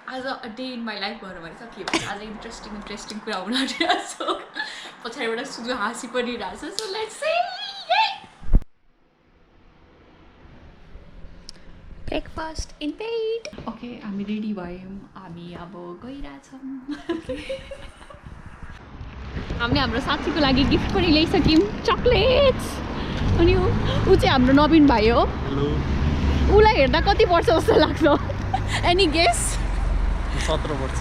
आज a day in my life भनौँ भने के भन्छ आज इन्ट्रेस्टिङ कुरा हुन आँटिरहेको छ पछाडिबाट सुजु हाँसी पनि रहेछ so let's C breakfast in paid okay हामी रेडी भयौँ हामी अब गइरहेछौँ हामीले हाम्रो साथीको लागि गिफ्ट पनि ल्याइसक्यौँ चक्लेट्स अनि ऊ चाहिँ हाम्रो नवीन भाइ हो उसलाई हेर्दा कति वर्ष जस्तो लाग्छ एनी गेस 17 वर्ष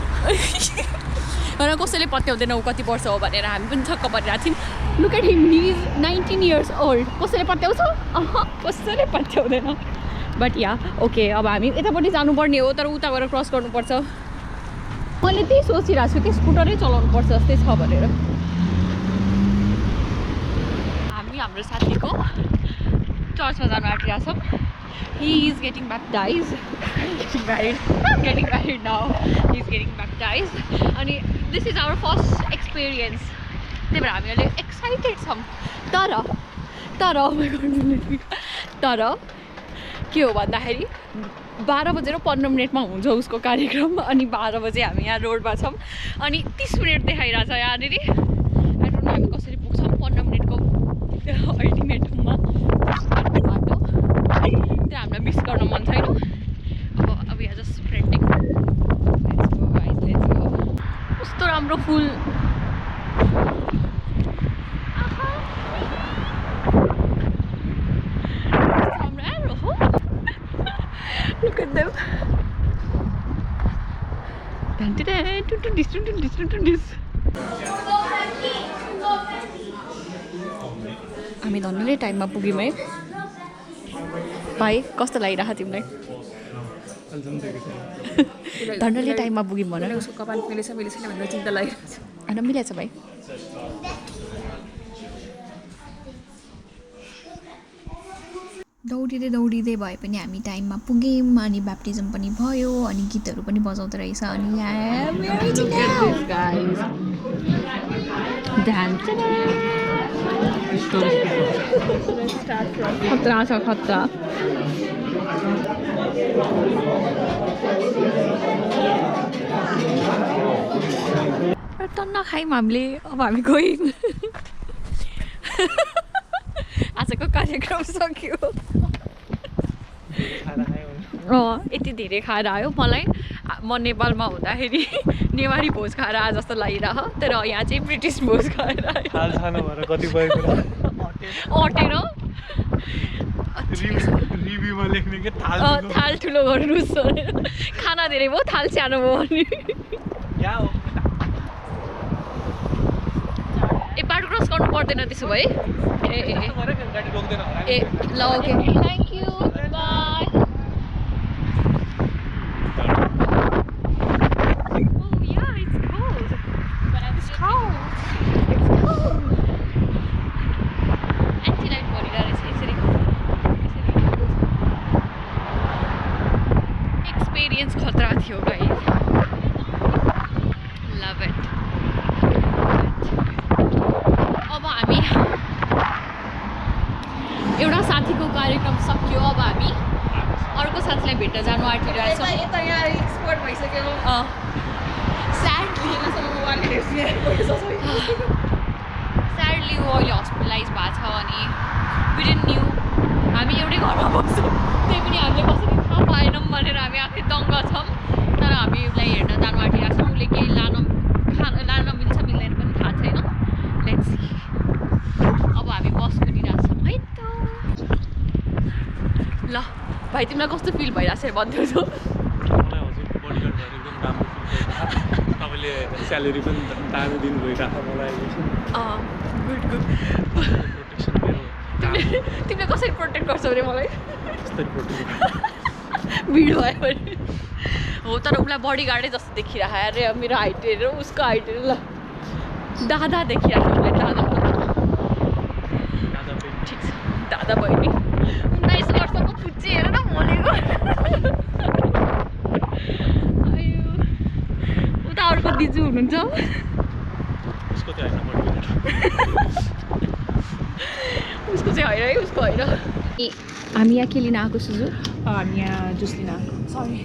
र कसैले पत्याउँदैन ऊ कति वर्ष हो भनेर हामी पनि छक्क परिरहेको थियौँ look at him he is 19 years old कसैले पत्याउँछ कसैले पत्याउँदैन बट या ओके अब हामी यतापट्टि जानुपर्ने हो तर उता गएर क्रस गर्नुपर्छ मैले त्यही सोचिरहेको छु कि स्कुटरै चलाउनुपर्छ जस्तै छ भनेर हामी हाम्रो साथीको चर्चमा जानु आँटिरहेछौँ he is getting baptized getting married now he is getting baptized अनि this is our first experience त्यही भएर हामी अहिले एक्साइटेड छौँ तर oh my God तर के हो भन्दाखेरि 12 बजेर 15 मिनटमा हुन्छ उसको कार्यक्रम अनि 12 बजे हामी यहाँ रोडमा छौँ अनि 30 मिनट देखाइरहेछ यहाँनिर आई डोन्ट नो हामी कसरी पुग्छौँ 15 मिनटको अल्टिमेटममा बाटो त्यो हामीलाई मिस गर्न मन छैन अब यहाँ जस्ट स्प्रेन्टिङ लेट्स गो कस्तो राम्रो फुल Look at them. हामी धन्यले टाइममा पुग्यौँ है भाइ कस्तो लागिरहेको तिमीलाई धन्यले टाइममा पुग्यौँ भनेर उसको कपाल मिलेछ छैन भनेर चिन्ता लागिरहेको छ होइन मिलेछ भाइ दौडिँदै भए पनि हामी टाइममा पुग्यौँ अनि ब्याप्टिजम पनि भयो अनि गीतहरू पनि बजाउँदो रहेछ अनि खतरा छ खतरा टन्न खायौँ हामीले अब हामी गयौँ आजको कार्यक्रम सक्यो यति धेरै खाएर आयो मलाई म नेपालमा हुँदाखेरि नेवारी भोज खाएर आए जस्तो लागिरह तर यहाँ चाहिँ ब्रिटिस भोज खाएर अटेर थाल ठुलो गर्नुहोस् खाना धेरै भयो थाल सानो भयो भने ए बाटो क्रस गर्नु पर्दैन त्यसो भए ए ल okay thank you by experience खतरा थियो गाइस लभ इट अब हामी एउटा साथीको कार्यक्रम सक्यो अब हामी अर्को साथीलाई भेट्न जानु आँटिरहेछौँ स्याडली ऊ अहिले हस्पिटलाइज भएको छ अनि वी डिडन्ट न्यू हामी एउटै घरमा बस्छौँ त्यही पनि हामीले कसरी थाहा पाएनौँ भनेर हामी आफै दङ्ग छौँ तर हामी उसलाई हेर्न जानु आँटिरहेको छौँ उसले केही लान मिल्छ मिल्दैन पनि थाहा छैन लेट्स सी अब हामी बस कुदिरहेको छौँ है त ल भाइ तिमीलाई कस्तो फिल भइरहेको छ भन्दैछौ तपाईँले स्यालेरी पनि दामी दिनु भइरहेको मलाई गुड गुड तिमीले कसरी प्रोटेक्ट गर्छौ अरे मलाई भिड भयो भने हो तर उसलाई बडी गार्डै जस्तो देखिरहेको अरे मेरो हाइट हेरेर उसको हाइट हेरेर ल दादा देखिरहेको उसलाई दादा ठिक छ दादा बहिनी 19 वर्षको पुच्ची हेरेर बोलेको उता अर्को दिजु हुनुहुन्छ उसको चाहिँ होइन है उसको होइन हामी यहाँ के लिन आएको सुजु हामी यहाँ जुस लिन आएको सरी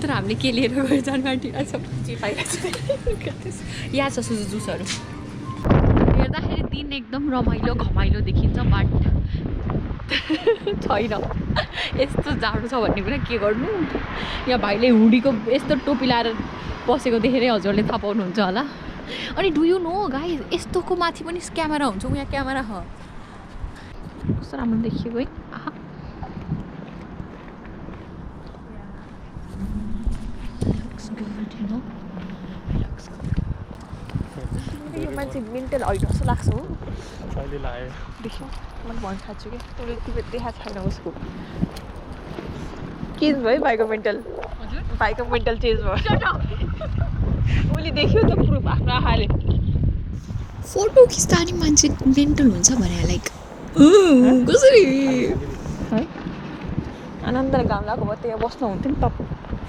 तर हामीले के लिएर गएर जानु आँटिरहेको छ जे पाइरहेको छ यहाँ छ सुजु जुसहरू हेर्दाखेरि दिन एकदम रमाइलो घमाइलो देखिन्छ बट छैन यस्तो जाडो छ भन्ने कुरा के गर्नु यहाँ भाइले हुडीको यस्तो टोपी लाएर बसेको देखेरै हजुरले थाहा पाउनुहुन्छ होला अनि डु यु नो गाइस यस्तोको माथि पनि क्यामेरा हुन्छ यहाँ क्यामेरा छ कस्तो राम्रो देखिएको है आहा looks good you know looks good यो मान्छे मेन्टल होइन जस्तो लाग्छ हो अहिले लाग्यो देख्यो मैले भन्न थाल्छु कि तँले तिमी देखाएको छैन उसको चेन्ज भयो भाइको मेन्टल भाइको मेन्टल चेन्ज भयो उसले देख्यो त प्रुफ आफ्नो आँखाले फोटो खिच्दा नि मान्छे मेन्टल हुन्छ भने लाइक कसरी है आनन्दले घाम लगाएको भए त्यहाँ बस्नु हुन्थ्यो नि टप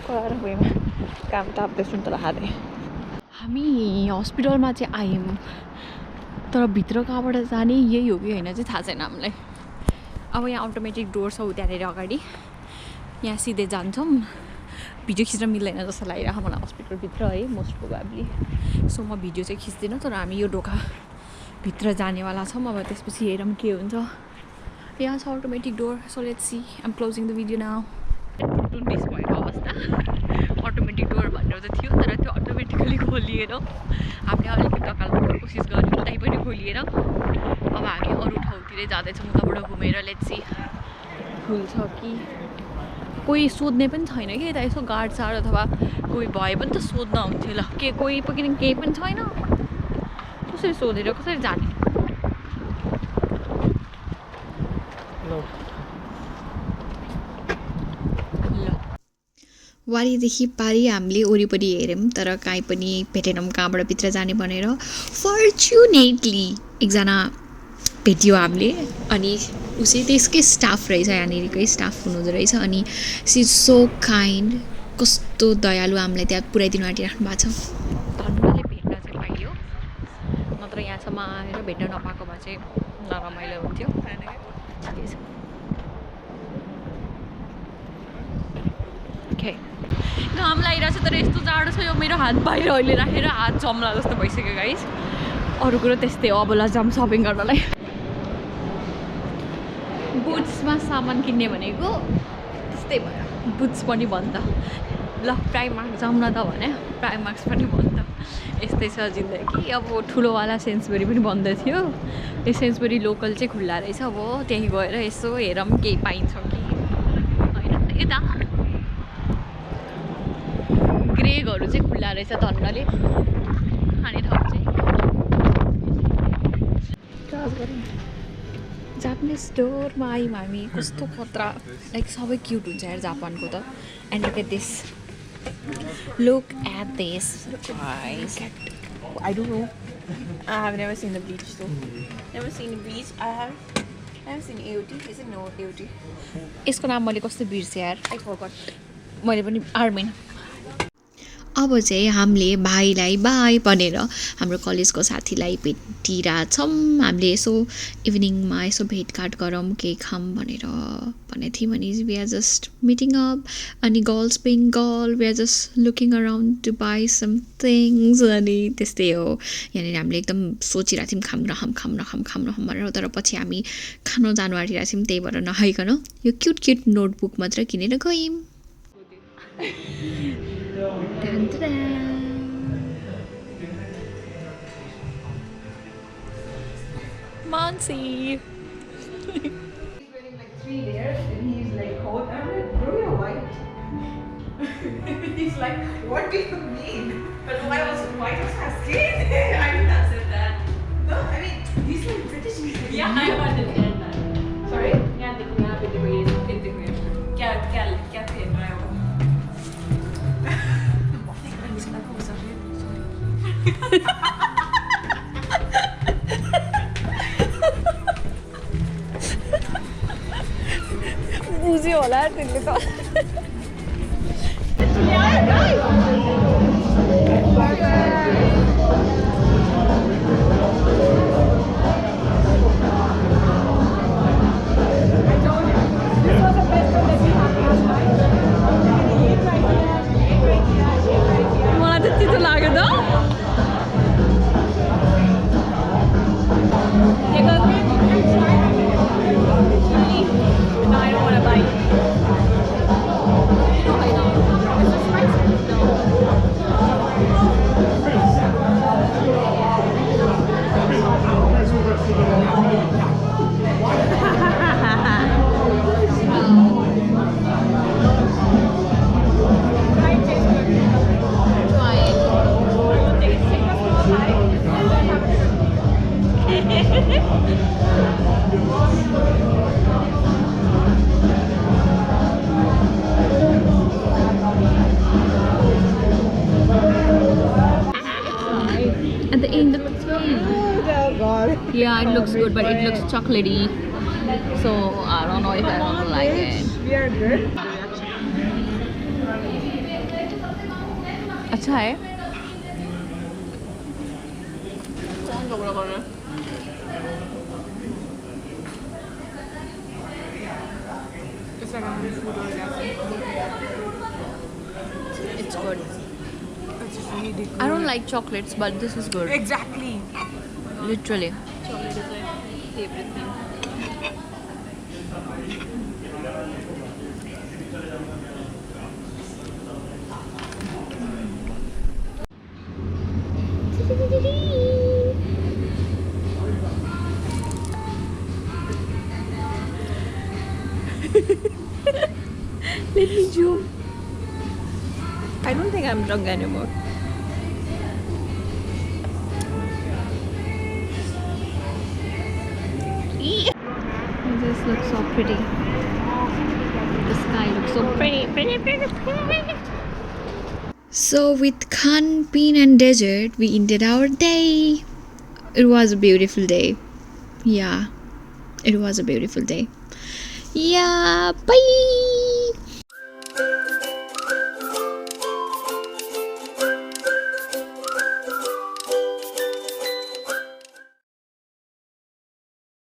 कराएर भुइँमा काम ताप्दै सुन्तला खाँदै हामी हस्पिटलमा चाहिँ आयौँ तर भित्र कहाँबाट जाने यही हो कि होइन चाहिँ थाहा छैन हामीलाई अब यहाँ अटोमेटिक डोर छ त्यहाँनिर अगाडि यहाँ सिधै जान्छौँ भिडियो खिच्न मिल्दैन जस्तो लागिरहेको मलाई हस्पिटलभित्र है मोस्ट प्रोभाब्ली सो म भिडियो चाहिँ खिच्दिनँ तर हामी यो ढोकाभित्र जानेवाला छौँ अब त्यसपछि हेरौँ के हुन्छ यहाँ छ automatic door so let's see I'm closing the video now टुन्डिस भएको अवस्था अटोमेटिक डोर भनेर त थियो तर त्यो अटोमेटिकली खोलिएर हामीले अलिकति टकाल्ने कोसिस गऱ्यौँ तै पनि खोलिएर अब हामी अरू ठाउँतिरै जाँदैछौँ उताबाट घुमेर लेट्स सी खुल्छ कि कोही सोध्ने पनि छैन कि यता यसो गार्ड सार्ड अथवा कोही भए पनि त सोध्न हुन्थ्यो ल के कोही पनि केही पनि छैन कसरी सोधेर कसरी जाने वारीदेखि पारी हामीले वरिपरि हेऱ्यौँ तर काहीँ पनि भेटेनौँ कहाँबाट भित्र जाने भनेर फर्चुनेटली एकजना भेट्यो हामीले अनि उसै त्यसकै स्टाफ रहेछ यहाँनिरकै स्टाफ हुनुहुँदो रहेछ अनि सी इज सो काइन्ड कस्तो दयालु हामीलाई त्यहाँ पुऱ्याइदिनु आँटिराख्नु भएको छ धन्यले भेट्न चाहिँ पाइयो नत्र यहाँसम्म आएर भेट्न नपाएको भए चाहिँ नरमाइलो हुन्थ्यो घाम लागिरहेको छ तर यस्तो जाडो छ यो मेरो हात बाहिर अहिले राखेर हात जम्ला जस्तो भइसक्यो गाइस अरू कुरो त्यस्तै हो अब लजाम सपिङ गर्नलाई बुट्समा सामान किन्ने भनेको त्यस्तै भयो बुट्स पनि बन्द ल प्राइमार्क जाउँ न त भने प्राइमार्क्स पनि बन्द यस्तै छ जिन्दगी अब ठुलोवाला सेन्सबरी पनि बन्द थियो यो सेन्सबरी लोकल चाहिँ खुल्ला रहेछ अब त्यहीँ गएर यसो हेरौँ केही पाइन्छ कि होइन यता ग्रेगहरू चाहिँ खुल्ला रहेछ धन्नले खाने ठाउँ चाहिँ जापानिज स्टोरमा आयौँ हामी कस्तो खतरा लाइक सबै क्युट हुन्छ यार जापानको त and look at this look at this guys I don't know I have never seen the beach so never seen beach I have seen AOT is it no AOT यसको नाम मैले कस्तो बिर्सेँ यार आई फरगट मैले पनि आर्मिन अब चाहिँ हामीले भाइलाई बाई भनेर हाम्रो कलेजको साथीलाई भेटिरहेछौँ हामीले यसो इभिनिङमा यसो भेटघाट गरौँ केही खाऊँ भनेर भनेको थियौँ अनि we are just meeting up अनि girls being girl we are just looking around to buy some things अनि त्यस्तै हो यहाँनिर हामीले एकदम सोचिरहेको थियौँ खाम भनेर तर पछि हामी खान जानु आँटिरहेको थियौँ त्यही भएर नखाइकन यो क्युट क्युट नोटबुक मात्र किनेर गयौँ Dun, dun, dun. Monsi. He's wearing like 3 layers and he's like cold. I'm like, bro, you're white. He's like, what do you mean? But why was white was my skin? I didn't answer that. No, I mean, he's like British. Yeah, I understand that. Sorry? Yeah, the यहाँ pay देखो ये देखो क्या क्या क्या पहन रहा है वो? बुझ्यो होला तिमीले त Yeah, it looks good, but it looks chocolatey. So I don't know if I don't like it. We are good. अच्छा है. कौन झगड़ा कर रहा है? It's like a food orgasm. It's good. It's really good. I don't like chocolates, but this is good. Exactly. Literally. Chocolate is my favorite thing. Let me zoom. I don't think I'm drunk anymore. This looks so pretty. The sky looks so pretty. So with Khan, Peen and dessert, we ended our day. It was a beautiful day. Yeah, it was a beautiful day. Yeah, bye.